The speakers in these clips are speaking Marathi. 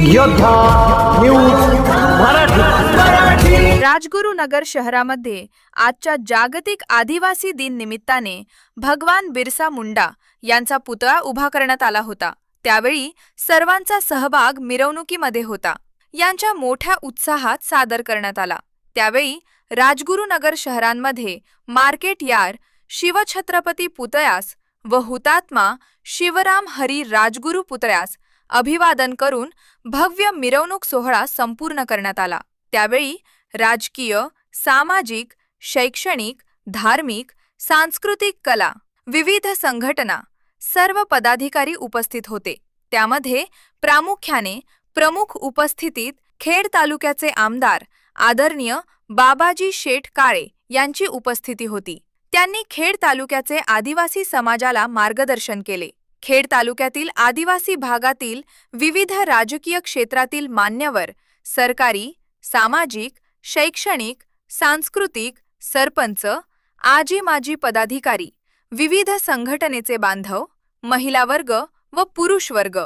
योद्धा न्यूज मराठी। राजगुरुनगर शहरामध्ये आजच्या जागतिक आदिवासी दिन निमित्ताने भगवान बिरसा मुंडा यांचा पुतळा उभा करण्यात आला होता। त्यावेळी सर्वांचा सहभाग मिरवणुकीमध्ये होता। यांच्या मोठ्या उत्साहात सादर करण्यात आला। त्यावेळी राजगुरुनगर शहरांमध्ये मार्केट यार्ड शिवछत्रपती पुतळ्यास व हुतात्मा शिवराम हरी राजगुरू पुतळ्यास अभिवादन करून भव्य मिरवणूक सोहळा संपूर्ण करण्यात आला। त्यावेळी राजकीय, सामाजिक, शैक्षणिक, धार्मिक, सांस्कृतिक, कला, विविध संघटना, सर्व पदाधिकारी उपस्थित होते। त्यामध्ये प्रामुख्याने प्रमुख उपस्थितीत खेड तालुक्याचे आमदार आदरणीय बाबाजी शेठ काळे यांची उपस्थिती होती। त्यांनी खेड तालुक्याचे आदिवासी समाजाला मार्गदर्शन केले। खेड तालुक्यातील आदिवासी भागातील विविध राजकीय क्षेत्रातील मान्यवर, सरकारी, सामाजिक, शैक्षणिक, सांस्कृतिक, सरपंच, आजी माजी पदाधिकारी, विविध संघटनेचे बांधव, महिला वर्ग व पुरुष वर्ग,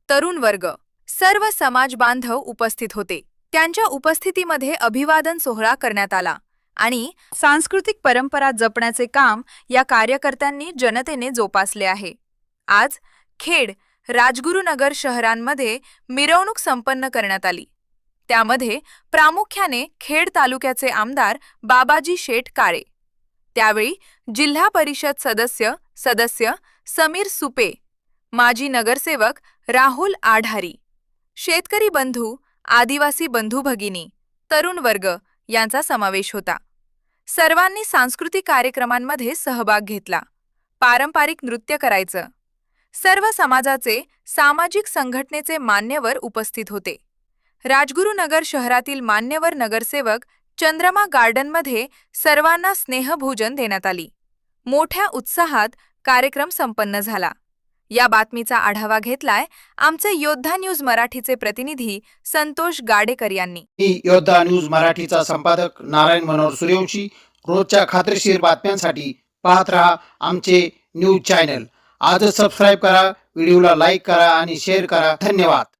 तरुण वर्ग, सर्व समाज बांधव उपस्थित होते। त्यांच्या उपस्थितीमध्ये अभिवादन सोहळा करण्यात आला आणि सांस्कृतिक परंपरा जपण्याचे काम या कार्यकर्त्यांनी जनतेने जोपासले आहे। आज खेड, राजगुरुनगर शहरांमध्ये मिरवणूक संपन्न करण्यात आली। त्यामध्ये प्रामुख्याने खेड तालुक्याचे आमदार बाबाजी शेठ काळे, त्यावेळी जिल्हा परिषद सदस्य समीर सुपे, माजी नगरसेवक राहुल आढारी, शेतकरी बंधू, आदिवासी बंधू भगिनी, तरुण वर्ग यांचा समावेश होता। सर्वांनी सांस्कृतिक कार्यक्रमांमध्ये सहभाग घेतला। पारंपरिक नृत्य करायचं। सर्व समाजाचे, सामाजिक संघटनेचे मान्यवर उपस्थित होते। राजगुरुनगर शहरातील मान्यवर नगरसेवक चंद्रमा गार्डनमध्ये सर्वांना स्नेहभोजन देण्यात आली। मोठ्या उत्साहात कार्यक्रम संपन्न झाला। या बातमीचा आढावा घेतलाय आमचे योद्धा न्यूज मराठीचे प्रतिनिधी संतोष गाडेकर यांनी। योद्धा न्यूज मराठीचा संपादक नारायण मनोहर सूर्यवंशी। रोजच्या खात्रीशीर बातम्यांसाठी पाहत रहा आमचे न्यूज चॅनल। आजच सबस्क्राइब करा, व्हिडिओला लाईक करा आणि शेअर करा। धन्यवाद।